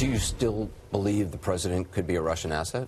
Do you still believe the president could be a Russian asset?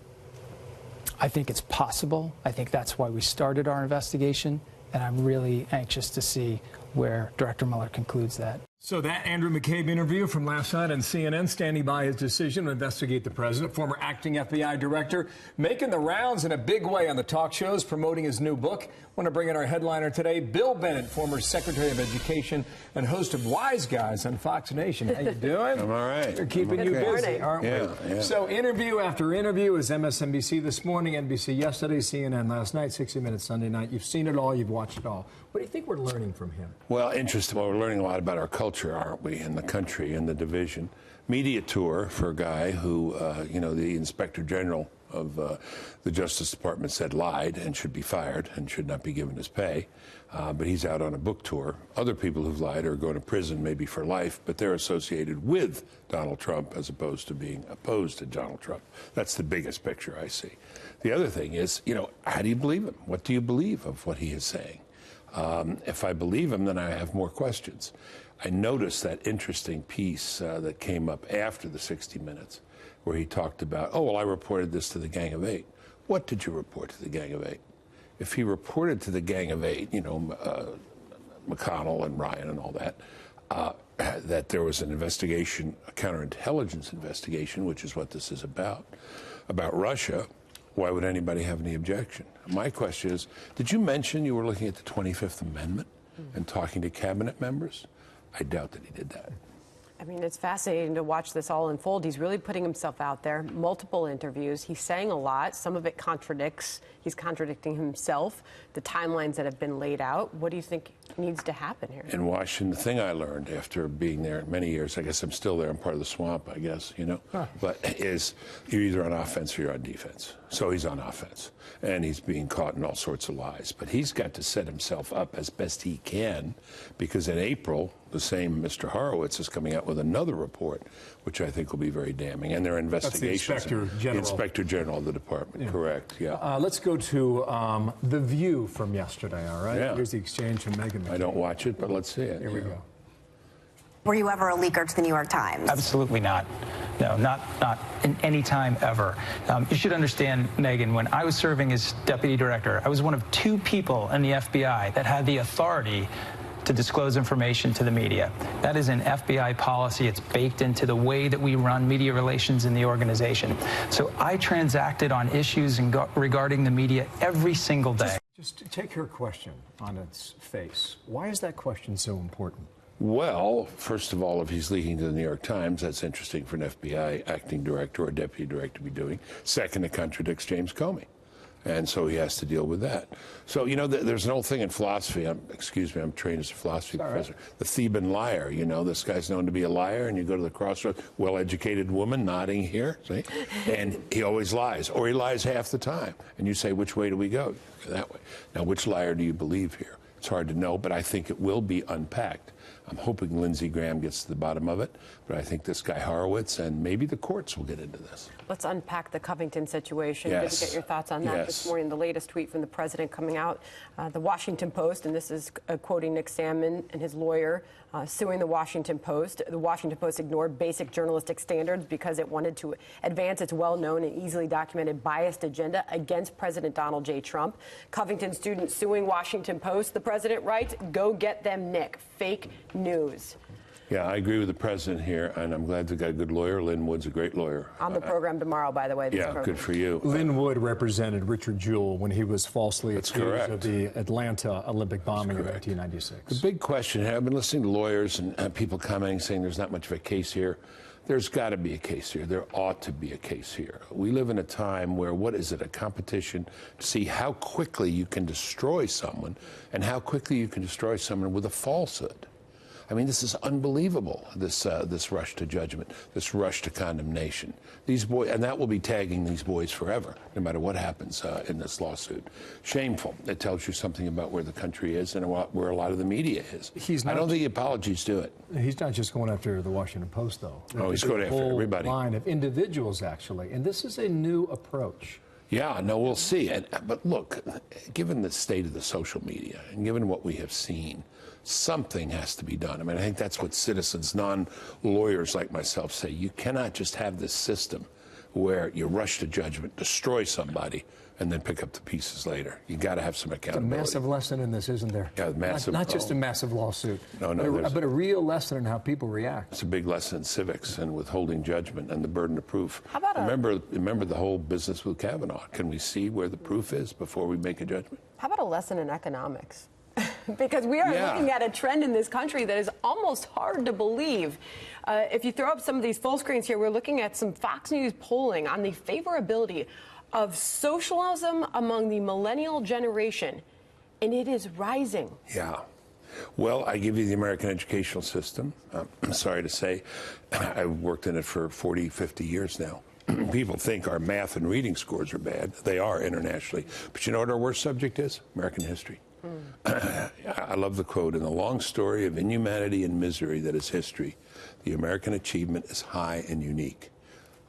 I think it's possible. I think that's why we started our investigation, and I'm really anxious to see where Director Mueller concludes that. So that Andrew McCabe interview from last night on CNN, standing by his decision to investigate the president, former acting FBI director, making the rounds in a big way on the talk shows, promoting his new book. Want to bring in our headliner today, Bill Bennett, former Secretary of Education and host of Wise Guys on Fox Nation. How you doing? I'm all right. We're keeping you busy, aren't we? Yeah. So interview after interview is MSNBC this morning, NBC yesterday, CNN last night, 60 Minutes Sunday night. You've seen it all. You've watched it all. What do you think we're learning from him? Well, interesting. Well, we're learning a lot about our culture, aren't we, in the country and the division. Media tour for a guy who, the Inspector General of the Justice Department said lied and should be fired and should not be given his pay. But he's out on a book tour. Other people who've lied are going to prison, maybe for life, but they're associated with Donald Trump as opposed to being opposed to Donald Trump. That's the biggest picture I see. The other thing is, how do you believe him? What do you believe of what he is saying? If I believe him, then I have more questions. I noticed that interesting piece that came up after the 60 Minutes, where he talked about, oh, well, I reported this to the Gang of Eight. What did you report to the Gang of Eight? If he reported to the Gang of Eight, McConnell and Ryan and all that, that there was an investigation, a counterintelligence investigation, which is what this is about Russia, why would anybody have any objection? My question is, did you mention you were looking at the 25th Amendment and talking to cabinet members? I doubt that he did that. I mean, it's fascinating to watch this all unfold. He's really putting himself out there, multiple interviews. He's saying a lot. Some of it contradicts. He's contradicting himself, the timelines that have been laid out. What do you think needs to happen here? In Washington, the thing I learned after being there many years, I guess I'm still there, I'm part of the swamp, I guess, but is you're either on offense or you're on defense. So he's on offense, and he's being caught in all sorts of lies. But he's got to set himself up as best he can, because in April, the same Mr. Horowitz is coming out with another report, which I think will be very damning. And their investigations. That's the Inspector General. The Inspector General of the department, correct, yeah. Let's go to The View from yesterday, all right? Yeah. Here's the exchange from Meghan McCabe. I don't watch it, but let's see it. Here we go. Were you ever a leaker to the New York Times? Absolutely not. No, not in any time ever. You should understand, Meghan, when I was serving as deputy director, I was one of 2 people in the FBI that had the authority to disclose information to the media. That is an FBI policy. It's baked into the way that we run media relations in the organization. So I transacted on issues regarding the media every single day. Just take her question on its face. Why is that question so important? Well, first of all, if he's leaking to the New York Times, that's interesting for an FBI acting director or deputy director to be doing. Second, it contradicts James Comey. And so he has to deal with that. So, there's an old thing in philosophy. I'm trained as a philosophy professor. Right. The Theban liar, this guy's known to be a liar, and you go to the crossroads, well-educated woman nodding here, see? And he always lies, or he lies half the time. And you say, which way do we go? That way. Now, which liar do you believe here? It's hard to know, but I think it will be unpacked. I'm hoping Lindsey Graham gets to the bottom of it, but I think this guy Horowitz and maybe the courts will get into this. Let's unpack the Covington situation. Yes. Good to get your thoughts on that this morning. The latest tweet from the president coming out. The Washington Post, and this is quoting Nick Salmon and his lawyer, suing the Washington Post. The Washington Post ignored basic journalistic standards because it wanted to advance its well-known and easily documented biased agenda against President Donald J. Trump. Covington student suing Washington Post. The president writes, "Go get them, Nick. Fake news." Yeah, I agree with the president here, and I'm glad they got a good lawyer. Lynn Wood's a great lawyer. On the program tomorrow, by the way. Good for you. Lynn Wood represented Richard Jewell when he was falsely accused of the Atlanta Olympic bombing in 1996. The big question, I've been listening to lawyers and people commenting saying there's not much of a case here. There's got to be a case here. There ought to be a case here. We live in a time where, a competition to see how quickly you can destroy someone and how quickly you can destroy someone with a falsehood. I mean, this is unbelievable, this rush to judgment, this rush to condemnation. These boys, and that will be tagging these boys forever, no matter what happens in this lawsuit. Shameful. It tells you something about where the country is and where a lot of the media is. I don't think apologies do it. He's not just going after the Washington Post, though. Oh, he's going after everybody. A line of individuals, actually. And this is a new approach. Yeah, no, we'll see. But look, given the state of the social media and given what we have seen, something has to be done. I mean, I think that's what citizens, non-lawyers like myself say. You cannot just have this system where you rush to judgment, destroy somebody, and then pick up the pieces later. You got to have some accountability. It's a massive lesson in this, isn't there? Yeah, massive. Not just a massive lawsuit. No, but a real lesson in how people react. It's a big lesson in civics and withholding judgment and the burden of proof. How about remember the whole business with Kavanaugh? Can we see where the proof is before we make a judgment? How about a lesson in economics? Because we are looking at a trend in this country that is almost hard to believe. If you throw up some of these full screens here, we're looking at some Fox News polling on the favorability of socialism among the millennial generation, and it is rising. Yeah. Well, I give you the American educational system. I'm sorry to say, I've worked in it for 40, 50 years now. People think our math and reading scores are bad. They are internationally. But you know what our worst subject is? American history. I love the quote, "In the long story of inhumanity and misery that is history, the American achievement is high and unique."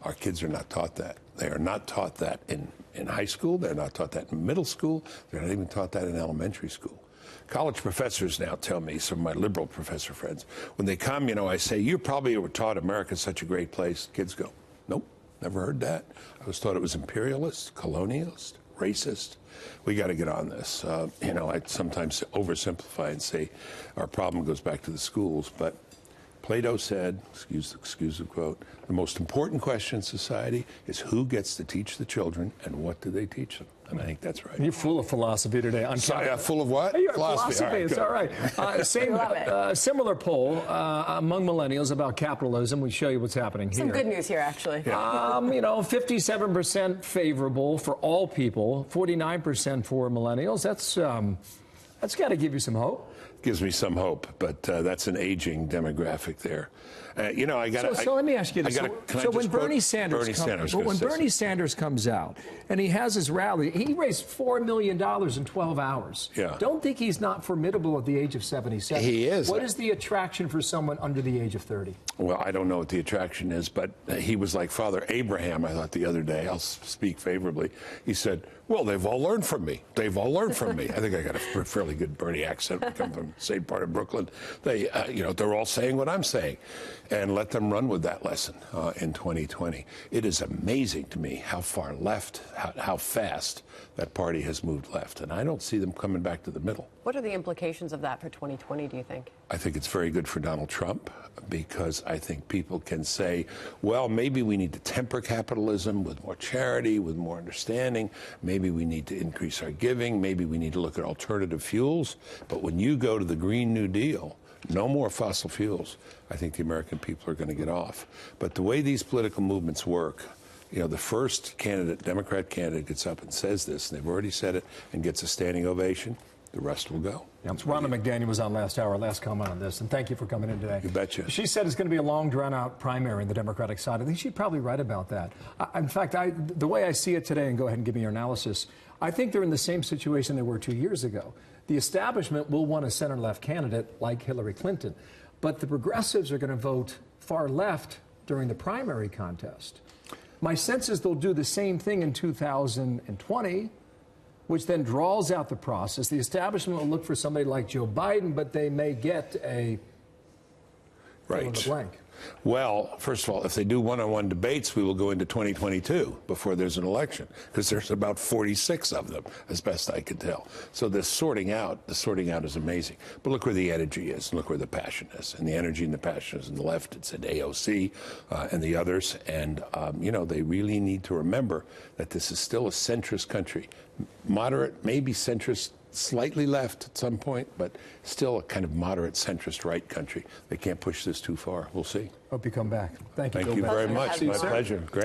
Our kids are not taught that. They are not taught that in high school. They're not taught that in middle school. They're not even taught that in elementary school. College professors now tell me, some of my liberal professor friends, when they come, I say, "You probably were taught America's such a great place." Kids go, "Nope, never heard that. I was taught it was imperialist, colonialist, racist." We got to get on this. I sometimes oversimplify and say our problem goes back to the schools, but Plato said, excuse the quote, "The most important question in society is who gets to teach the children and what do they teach them?" And I think that's right. You're full of philosophy today. Full of what? Philosophy. It's all right. Similar poll among millennials about capitalism. We show you what's happening here. Some good news here, actually. 57% favorable for all people, 49% for millennials. That's got to give you some hope. Gives me some hope, but that's an aging demographic there. So let me ask you this. So when Bernie Sanders comes out and he has his rally, he raised $4 million in 12 hours. Yeah. Don't think he's not formidable at the age of 77. He is. What is the attraction for someone under the age of 30? Well, I don't know what the attraction is, but he was like Father Abraham, I thought the other day. I'll speak favorably. He said, "Well, they've all learned from me. They've all learned from me." I think I got a fairly good Bernie accent. I come from the same part of Brooklyn. They're all saying what I'm saying. And let them run with that lesson in 2020. It is amazing to me how far left, how fast that party has moved left. And I don't see them coming back to the middle. What are the implications of that for 2020, do you think? I think it's very good for Donald Trump because I think people can say, well, maybe we need to temper capitalism with more charity, with more understanding. Maybe we need to increase our giving. Maybe we need to look at alternative fuels. But when you go to the Green New Deal, no more fossil fuels, I think the American people are going to get off. But the way these political movements work, the first candidate, Democrat candidate, gets up and says this, and they've already said it, and gets a standing ovation, the rest will go. Ronna McDaniel was on last hour, last comment on this, and thank you for coming in today. You betcha. She said it's going to be a long, drawn-out primary in the Democratic side. I think she's probably right about that. In fact, the way I see it today, and go ahead and give me your analysis, I think they're in the same situation they were 2 years ago. The establishment will want a center-left candidate like Hillary Clinton, but the progressives are going to vote far left during the primary contest. My sense is they'll do the same thing in 2020, which then draws out the process. The establishment will look for somebody like Joe Biden, but they may get a fill in the blank. Well, first of all, if they do one-on-one debates, we will go into 2022 before there's an election, because there's about 46 of them, as best I can tell. So the sorting out is amazing. But look where the energy is, and look where the passion is. And the energy and the passion is in the left. It's in AOC and the others. And, they really need to remember that this is still a centrist country. Moderate, maybe centrist, slightly left at some point, but still a kind of moderate centrist right country. They can't push this too far. We'll see. Hope you come back. Thank you. Thank you very much. My pleasure. Great.